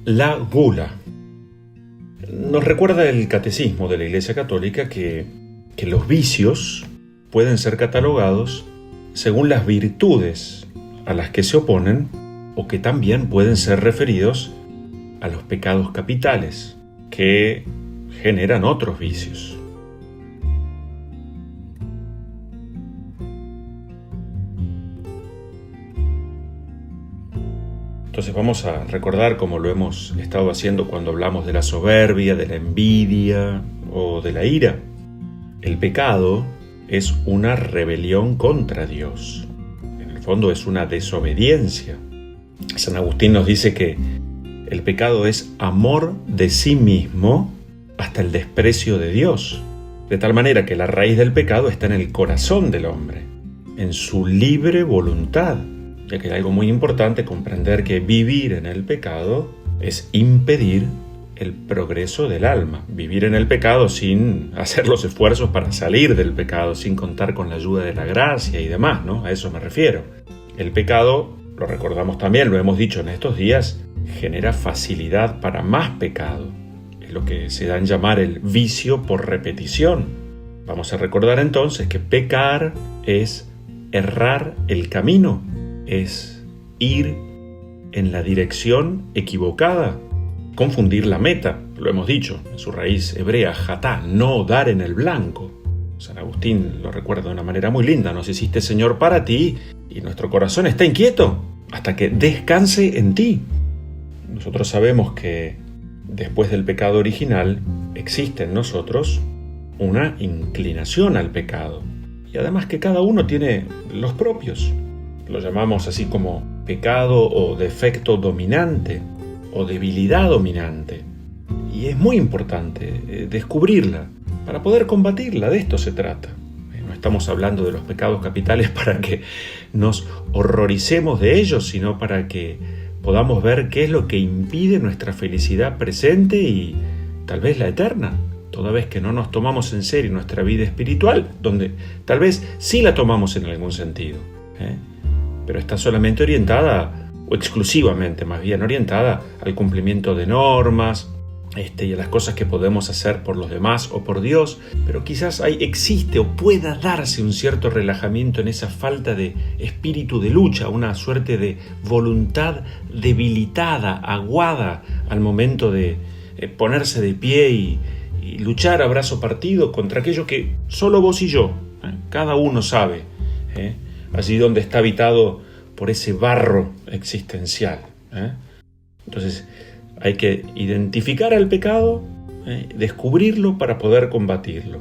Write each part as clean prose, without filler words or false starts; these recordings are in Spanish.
La gula. Nos recuerda el catecismo de la Iglesia Católica que los vicios pueden ser catalogados según las virtudes a las que se oponen o que también pueden ser referidos a los pecados capitales que generan otros vicios. Entonces vamos a recordar, como lo hemos estado haciendo cuando hablamos de la soberbia, de la envidia o de la ira. El pecado es una rebelión contra Dios. En el fondo es una desobediencia. San Agustín nos dice que el pecado es amor de sí mismo hasta el desprecio de Dios. De tal manera que la raíz del pecado está en el corazón del hombre, en su libre voluntad. Ya que es algo muy importante comprender que vivir en el pecado es impedir el progreso del alma. Vivir en el pecado sin hacer los esfuerzos para salir del pecado, sin contar con la ayuda de la gracia y demás, ¿no? A eso me refiero. El pecado, lo recordamos también, lo hemos dicho en estos días, genera facilidad para más pecado. Es lo que se da en llamar el vicio por repetición. Vamos a recordar entonces que pecar es errar el camino. Es ir en la dirección equivocada, confundir la meta, lo hemos dicho, en su raíz hebrea, jatá, no dar en el blanco. San Agustín lo recuerda de una manera muy linda: nos hiciste Señor para ti y nuestro corazón está inquieto hasta que descanse en ti. Nosotros sabemos que después del pecado original existe en nosotros una inclinación al pecado y además que cada uno tiene los propios. Lo llamamos así como pecado o defecto dominante o debilidad dominante. Y es muy importante descubrirla para poder combatirla. De esto se trata. No estamos hablando de los pecados capitales para que nos horroricemos de ellos, sino para que podamos ver qué es lo que impide nuestra felicidad presente y tal vez la eterna, toda vez que no nos tomamos en serio nuestra vida espiritual, donde tal vez sí la tomamos en algún sentido, pero está solamente orientada, o exclusivamente más bien orientada, al cumplimiento de normas y a las cosas que podemos hacer por los demás o por Dios, pero quizás existe o pueda darse un cierto relajamiento en esa falta de espíritu de lucha, una suerte de voluntad debilitada, aguada al momento de ponerse de pie y luchar a brazo partido contra aquello que solo vos y yo, cada uno sabe, allí donde está habitado por ese barro existencial. Entonces hay que identificar el pecado, descubrirlo para poder combatirlo.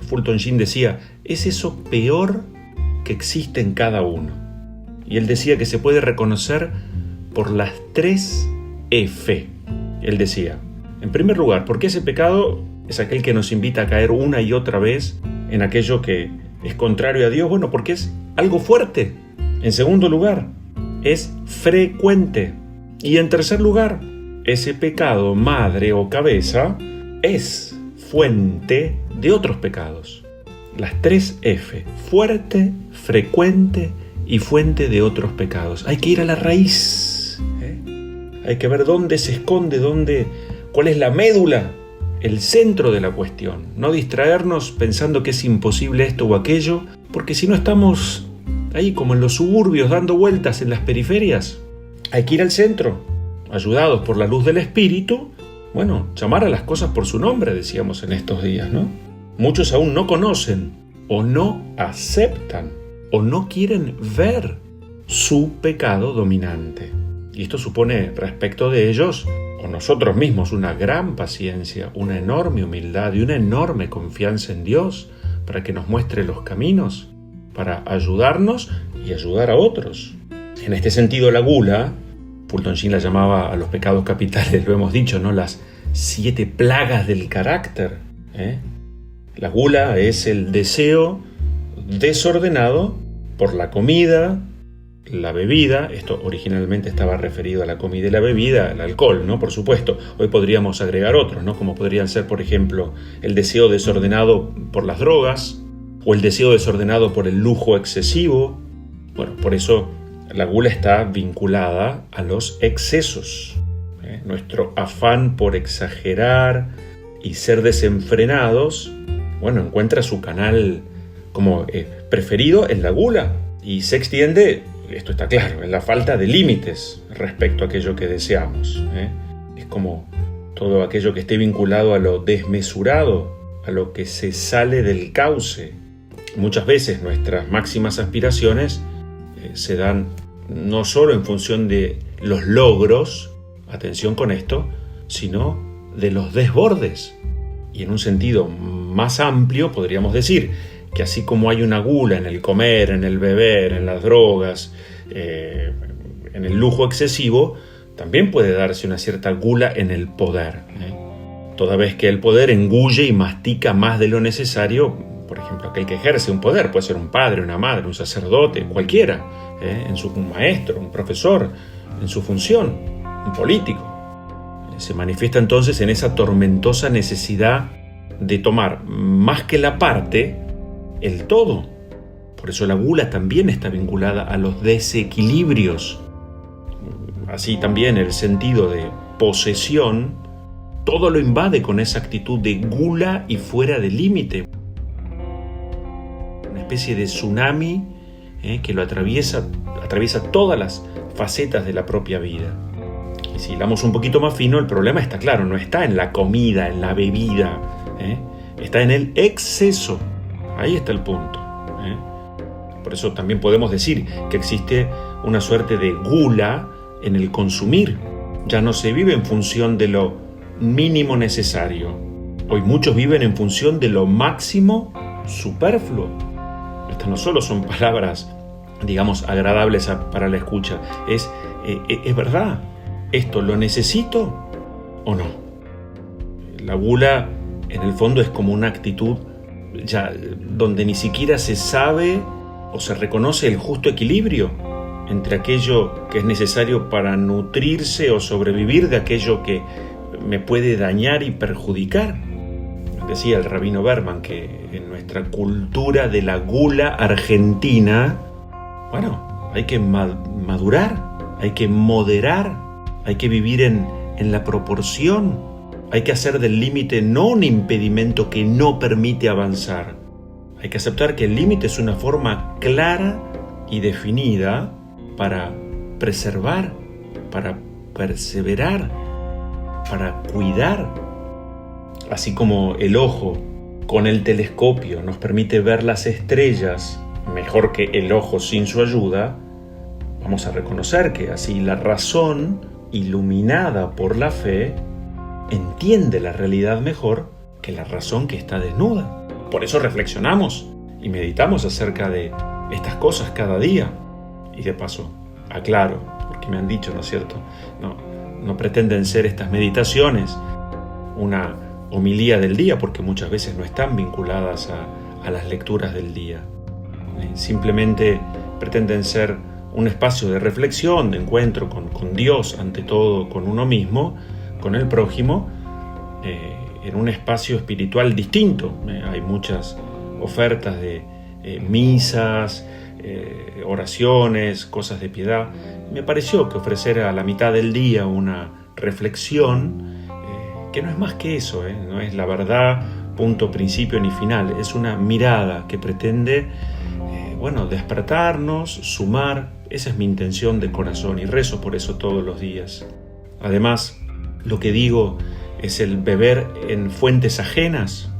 Fulton Sheen decía, es eso peor que existe en cada uno. Y él decía que se puede reconocer por las 3 F. Él decía, en primer lugar, porque ese pecado es aquel que nos invita a caer una y otra vez en aquello que es contrario a Dios. Bueno, porque es algo fuerte. En segundo lugar, es frecuente. Y en tercer lugar, ese pecado madre o cabeza es fuente de otros pecados. Las 3 F: fuerte, frecuente y fuente de otros pecados. Hay que ir a la raíz. Hay que ver dónde se esconde, cuál es la médula, el centro de la cuestión. No distraernos pensando que es imposible esto o aquello, porque si no estamos ahí como en los suburbios dando vueltas en las periferias. Hay que ir al centro, ayudados por la luz del Espíritu. Bueno, llamar a las cosas por su nombre, decíamos en estos días, ¿no? Muchos aún no conocen, o no aceptan, o no quieren ver su pecado dominante. Y esto supone respecto de ellos, o nosotros mismos, una gran paciencia, una enorme humildad y una enorme confianza en Dios para que nos muestre los caminos, para ayudarnos y ayudar a otros. En este sentido, la gula, Fulton Sheen la llamaba a los pecados capitales, lo hemos dicho, ¿no? Las 7 plagas del carácter. La gula es el deseo desordenado por la comida, la bebida. Esto originalmente estaba referido a la comida y la bebida, al alcohol, ¿no? Por supuesto. Hoy podríamos agregar otros, ¿no? Como podrían ser, por ejemplo, el deseo desordenado por las drogas o el deseo desordenado por el lujo excesivo. Bueno, por eso la gula está vinculada a los excesos. Nuestro afán por exagerar y ser desenfrenados, encuentra su canal como preferido en la gula y se extiende, esto está claro, en la falta de límites respecto a aquello que deseamos. Es como todo aquello que esté vinculado a lo desmesurado, a lo que se sale del cauce. Muchas veces nuestras máximas aspiraciones se dan no solo en función de los logros, atención con esto, sino de los desbordes. Y en un sentido más amplio podríamos decir que así como hay una gula en el comer, en el beber, en las drogas, en el lujo excesivo, también puede darse una cierta gula en el poder. Toda vez que el poder engulle y mastica más de lo necesario, por ejemplo, aquel que ejerce un poder, puede ser un padre, una madre, un sacerdote, cualquiera, un maestro, un profesor, en su función, un político. Se manifiesta entonces en esa tormentosa necesidad de tomar más que la parte, el todo. Por eso la gula también está vinculada a los desequilibrios. Así también el sentido de posesión, todo lo invade con esa actitud de gula y fuera de límite. Una especie de tsunami que lo atraviesa todas las facetas de la propia vida. Y si hilamos un poquito más fino, el problema está claro, no está en la comida, en la bebida, está en el exceso. Ahí está el punto. Por eso también podemos decir que existe una suerte de gula en el consumir. Ya no se vive en función de lo mínimo necesario. Hoy muchos viven en función de lo máximo superfluo. Estas no solo son palabras, digamos, agradables para la escucha. Es verdad. ¿Esto lo necesito o no? La gula, en el fondo, es como una actitud ya donde ni siquiera se sabe o se reconoce el justo equilibrio entre aquello que es necesario para nutrirse o sobrevivir de aquello que me puede dañar y perjudicar. Decía el rabino Berman que en nuestra cultura de la gula argentina, hay que madurar, hay que moderar, hay que vivir en la proporción, hay que hacer del límite no un impedimento que no permite avanzar. Hay que aceptar que el límite es una forma clara y definida para preservar, para perseverar, para cuidar. Así como el ojo con el telescopio nos permite ver las estrellas mejor que el ojo sin su ayuda, vamos a reconocer que así la razón, iluminada por la fe, entiende la realidad mejor que la razón que está desnuda. Por eso reflexionamos y meditamos acerca de estas cosas cada día. Y de paso, aclaro, porque me han dicho, ¿no es cierto? No pretenden ser estas meditaciones una homilía del día, porque muchas veces no están vinculadas a las lecturas del día. Simplemente pretenden ser un espacio de reflexión, de encuentro con Dios, ante todo con uno mismo, con el prójimo, en un espacio espiritual distinto. Hay muchas ofertas de misas, oraciones, cosas de piedad. Me pareció que ofrecer a la mitad del día una reflexión, que no es más que eso, no es la verdad, punto, principio ni final, es una mirada que pretende despertarnos, sumar. Esa es mi intención de corazón y rezo por eso todos los días. Además, lo que digo es el beber en fuentes ajenas,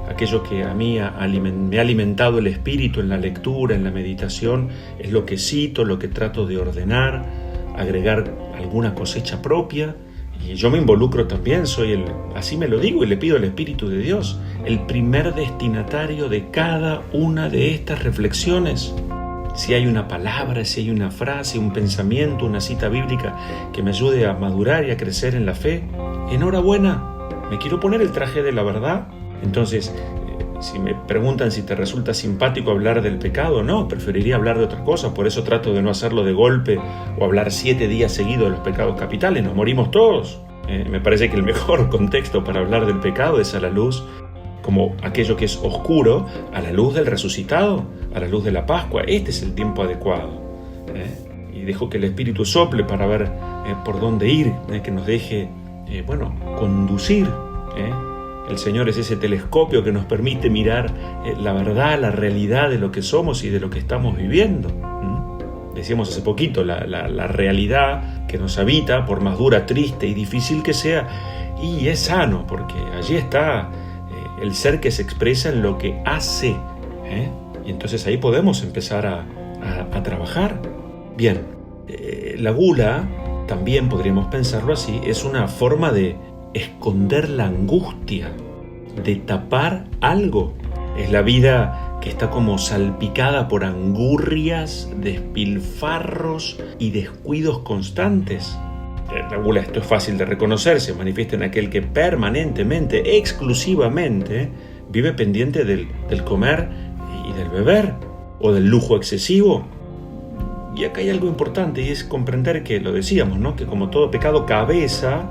aquello que a mí me ha alimentado el espíritu en la lectura, en la meditación, es lo que cito, lo que trato de ordenar, agregar alguna cosecha propia. Y yo me involucro también, así me lo digo y le pido al Espíritu de Dios, el primer destinatario de cada una de estas reflexiones. Si hay una palabra, si hay una frase, un pensamiento, una cita bíblica que me ayude a madurar y a crecer en la fe, enhorabuena, me quiero poner el traje de la verdad. Entonces, si me preguntan si te resulta simpático hablar del pecado, no, preferiría hablar de otra cosa, por eso trato de no hacerlo de golpe o hablar 7 días seguidos de los pecados capitales, nos morimos todos. Me parece que el mejor contexto para hablar del pecado es a la luz, como aquello que es oscuro, a la luz del resucitado, a la luz de la Pascua. Este es el tiempo adecuado. Y dejo que el Espíritu sople para ver por dónde ir, que nos deje, conducir. El Señor es ese telescopio que nos permite mirar la verdad, la realidad de lo que somos y de lo que estamos viviendo. Decíamos hace poquito, la realidad que nos habita, por más dura, triste y difícil que sea, y es sano, porque allí está el ser que se expresa en lo que hace. Y entonces ahí podemos empezar a trabajar. Bien, la gula, también podríamos pensarlo así, es una forma de esconder la angustia, de tapar algo. Es la vida que está como salpicada por angurrias, despilfarros y descuidos constantes. La gula, esto es fácil de reconocer, se manifiesta en aquel que permanentemente, exclusivamente, vive pendiente del comer y del beber, o del lujo excesivo. Y acá hay algo importante, y es comprender que, lo decíamos, ¿no?, que como todo pecado cabeza,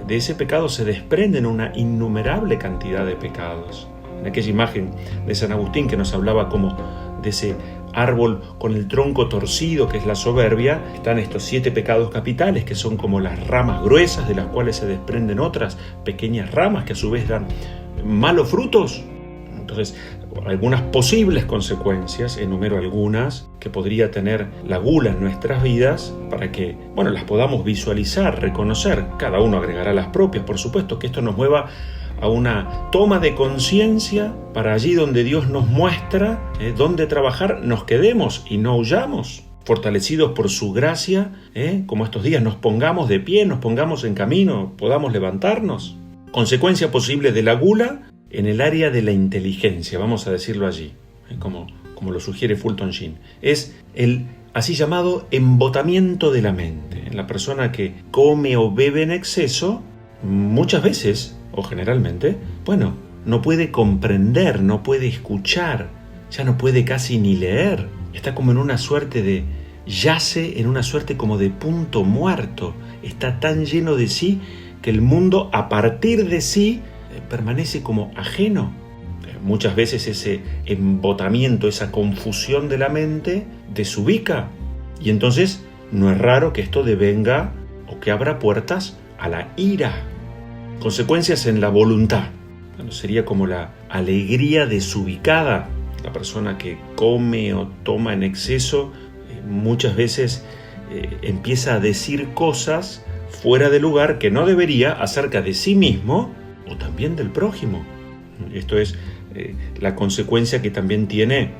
de ese pecado se desprenden una innumerable cantidad de pecados. En aquella imagen de San Agustín que nos hablaba como de ese árbol con el tronco torcido que es la soberbia, están estos 7 pecados capitales que son como las ramas gruesas de las cuales se desprenden otras pequeñas ramas que a su vez dan malos frutos. Entonces, algunas posibles consecuencias, enumero algunas, que podría tener la gula en nuestras vidas para que, las podamos visualizar, reconocer. Cada uno agregará las propias, por supuesto, que esto nos mueva a una toma de conciencia para allí donde Dios nos muestra dónde trabajar, nos quedemos y no huyamos. Fortalecidos por su gracia, como estos días nos pongamos de pie, nos pongamos en camino, podamos levantarnos. Consecuencia posible de la gula en el área de la inteligencia, vamos a decirlo allí, como lo sugiere Fulton Sheen, es el así llamado embotamiento de la mente. La persona que come o bebe en exceso, muchas veces, o generalmente, no puede comprender, no puede escuchar, ya no puede casi ni leer. Está como en una suerte yace en una suerte como de punto muerto. Está tan lleno de sí que el mundo a partir de sí permanece como ajeno. Muchas veces ese embotamiento, esa confusión de la mente desubica. Y entonces no es raro que esto devenga o que abra puertas a la ira. Consecuencias en la voluntad. Sería como la alegría desubicada. La persona que come o toma en exceso muchas veces empieza a decir cosas fuera de lugar que no debería acerca de sí mismo o también del prójimo. Esto es la consecuencia que también tiene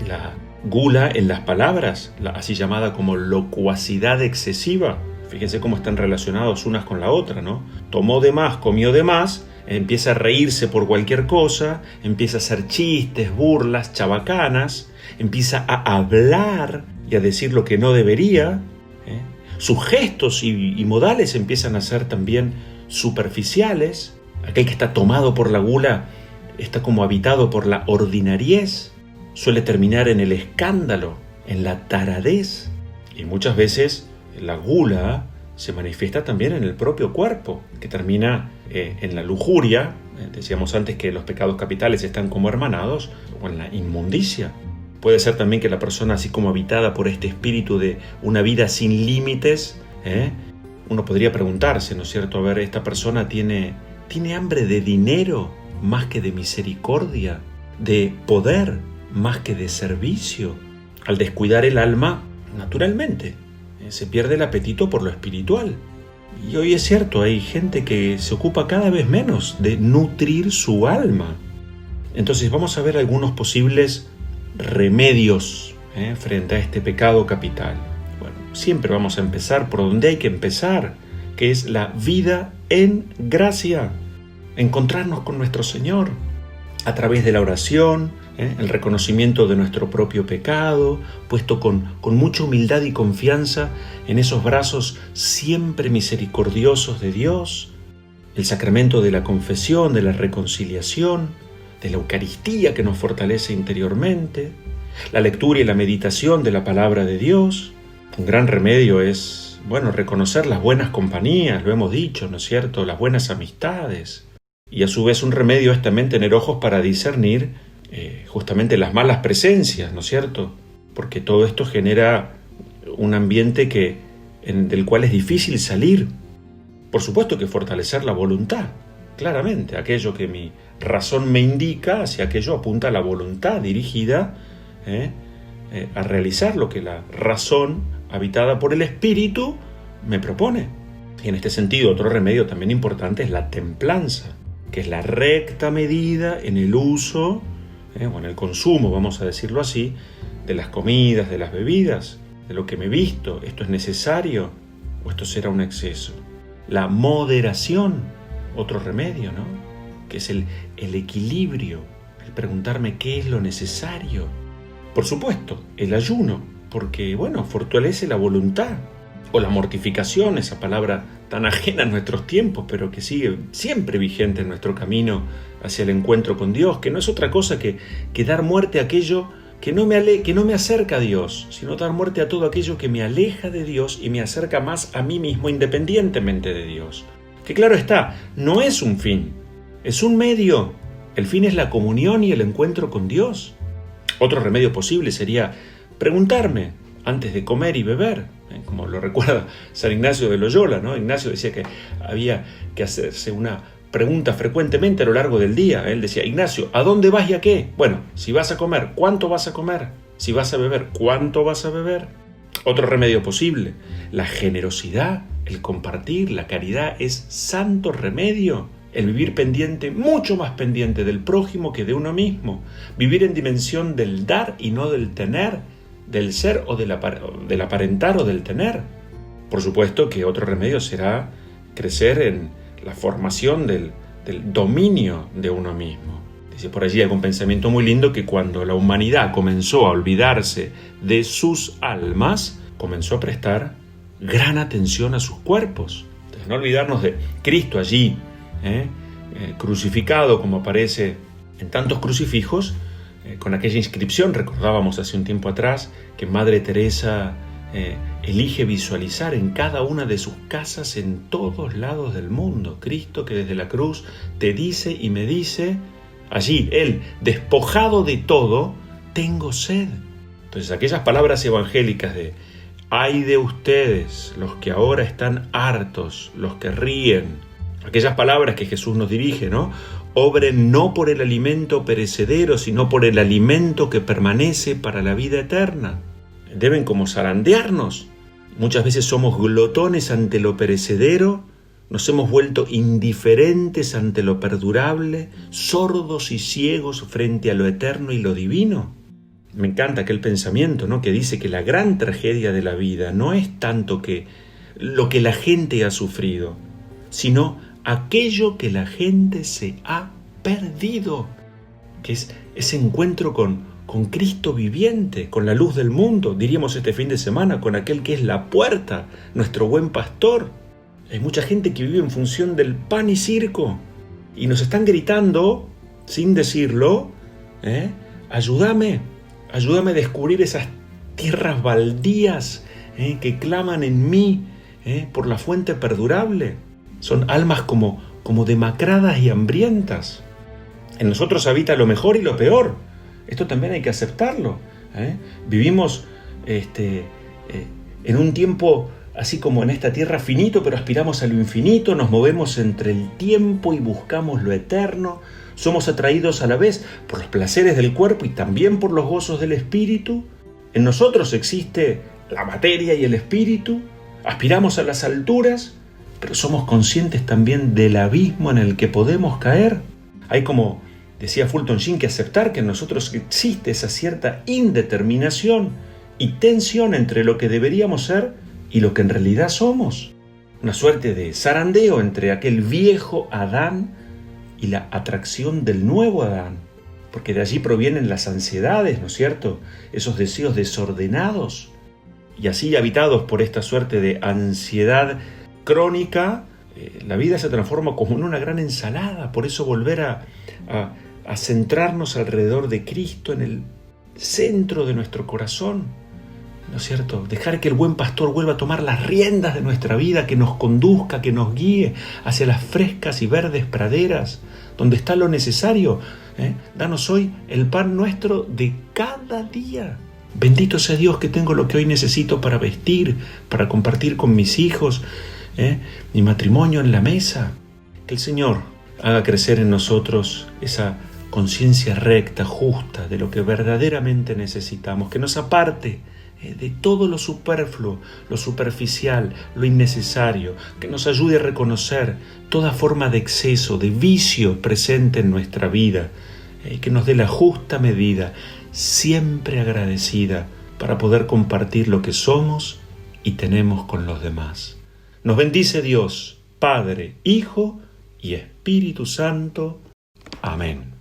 la gula en las palabras, la así llamada como locuacidad excesiva. Fíjense cómo están relacionados unas con la otra, ¿no? Tomó de más, comió de más, empieza a reírse por cualquier cosa, empieza a hacer chistes, burlas, chabacanas, empieza a hablar y a decir lo que no debería. Sus gestos y modales empiezan a ser también superficiales. Aquel que está tomado por la gula está como habitado por la ordinariez, suele terminar en el escándalo, en la taradez. Y muchas veces la gula se manifiesta también en el propio cuerpo, que termina en la lujuria. Decíamos antes que los pecados capitales están como hermanados, o en la inmundicia. Puede ser también que la persona, así como habitada por este espíritu de una vida sin límites, uno podría preguntarse, ¿no es cierto? A ver, esta persona tiene hambre de dinero más que de misericordia, de poder más que de servicio. Al descuidar el alma, naturalmente, se pierde el apetito por lo espiritual. Y hoy es cierto, hay gente que se ocupa cada vez menos de nutrir su alma. Entonces vamos a ver algunos posibles remedios frente a este pecado capital. Siempre vamos a empezar por donde hay que empezar, que es la vida en gracia. Encontrarnos con nuestro Señor a través de la oración, el reconocimiento de nuestro propio pecado, puesto con mucha humildad y confianza en esos brazos siempre misericordiosos de Dios, el sacramento de la confesión, de la reconciliación, de la Eucaristía que nos fortalece interiormente, la lectura y la meditación de la palabra de Dios. Un gran remedio es, reconocer las buenas compañías, lo hemos dicho, ¿no es cierto?, las buenas amistades. Y a su vez un remedio es también tener ojos para discernir justamente las malas presencias, ¿no es cierto? Porque todo esto genera un ambiente del cual es difícil salir. Por supuesto que fortalecer la voluntad, claramente, aquello que mi razón me indica, hacia aquello apunta la voluntad dirigida a realizar lo que la razón, habitada por el espíritu, me propone. Y en este sentido, otro remedio también importante es la templanza, que es la recta medida en el uso o en el consumo, vamos a decirlo así, de las comidas, de las bebidas, de lo que me visto. ¿Esto es necesario o esto será un exceso? La moderación, otro remedio, ¿no? Que es el equilibrio, el preguntarme qué es lo necesario. Por supuesto, el ayuno, porque, fortalece la voluntad. O la mortificación, esa palabra tan ajena a nuestros tiempos, pero que sigue siempre vigente en nuestro camino hacia el encuentro con Dios, que no es otra cosa que dar muerte a aquello que no me acerca a Dios, sino dar muerte a todo aquello que me aleja de Dios y me acerca más a mí mismo independientemente de Dios. Que claro está, no es un fin, es un medio. El fin es la comunión y el encuentro con Dios. Otro remedio posible sería preguntarme antes de comer y beber, como lo recuerda San Ignacio de Loyola, ¿no? Ignacio decía que había que hacerse una pregunta frecuentemente a lo largo del día. Él decía: Ignacio, ¿a dónde vas y a qué? Bueno, si vas a comer, ¿cuánto vas a comer? Si vas a beber, ¿cuánto vas a beber? Otro remedio posible, la generosidad, el compartir, la caridad es santo remedio. El vivir pendiente, mucho más pendiente del prójimo que de uno mismo. Vivir en dimensión del dar y no del tener, del ser o del aparentar o del tener. Por supuesto que otro remedio será crecer en la formación del dominio de uno mismo. Dice por allí algún pensamiento muy lindo que cuando la humanidad comenzó a olvidarse de sus almas, comenzó a prestar gran atención a sus cuerpos. Entonces, no olvidarnos de Cristo allí, crucificado como aparece en tantos crucifijos, con aquella inscripción, recordábamos hace un tiempo atrás, que Madre Teresa elige visualizar en cada una de sus casas en todos lados del mundo. Cristo que desde la cruz te dice y me dice, allí, Él, despojado de todo, tengo sed. Entonces aquellas palabras evangélicas de ay de ustedes, los que ahora están hartos, los que ríen, aquellas palabras que Jesús nos dirige, ¿no? Obren no por el alimento perecedero, sino por el alimento que permanece para la vida eterna. Deben como zarandearnos. Muchas veces somos glotones ante lo perecedero, nos hemos vuelto indiferentes ante lo perdurable, sordos y ciegos frente a lo eterno y lo divino. Me encanta aquel pensamiento, ¿no?, que dice que la gran tragedia de la vida no es tanto que lo que la gente ha sufrido, sino aquello que la gente se ha perdido, que es ese encuentro con Cristo viviente, con la luz del mundo, diríamos este fin de semana, con aquel que es la puerta, nuestro buen pastor. Hay mucha gente que vive en función del pan y circo, y nos están gritando, sin decirlo, ayúdame a descubrir esas tierras baldías que claman en mí por la fuente perdurable. Son almas como demacradas y hambrientas. En nosotros habita lo mejor y lo peor. Esto también hay que aceptarlo. Vivimos en un tiempo así como en esta tierra finito, pero aspiramos a lo infinito, nos movemos entre el tiempo y buscamos lo eterno. Somos atraídos a la vez por los placeres del cuerpo y también por los gozos del espíritu. En nosotros existe la materia y el espíritu. Aspiramos a las alturas, pero somos conscientes también del abismo en el que podemos caer. Hay, como decía Fulton Sheen, que aceptar que en nosotros existe esa cierta indeterminación y tensión entre lo que deberíamos ser y lo que en realidad somos. Una suerte de zarandeo entre aquel viejo Adán y la atracción del nuevo Adán, porque de allí provienen las ansiedades, ¿no es cierto?, esos deseos desordenados, y así habitados por esta suerte de ansiedad crónica, la vida se transforma como en una gran ensalada. Por eso volver a centrarnos alrededor de Cristo en el centro de nuestro corazón, ¿no es cierto? Dejar que el buen pastor vuelva a tomar las riendas de nuestra vida, que nos conduzca, que nos guíe hacia las frescas y verdes praderas, donde está lo necesario. Danos hoy el pan nuestro de cada día. Bendito sea Dios que tengo lo que hoy necesito para vestir, para compartir con mis hijos, mi matrimonio en la mesa. Que el Señor haga crecer en nosotros esa conciencia recta, justa, de lo que verdaderamente necesitamos, que nos aparte de todo lo superfluo, lo superficial, lo innecesario, que nos ayude a reconocer toda forma de exceso, de vicio presente en nuestra vida, que nos dé la justa medida, siempre agradecida, para poder compartir lo que somos y tenemos con los demás. Nos bendice Dios, Padre, Hijo y Espíritu Santo. Amén.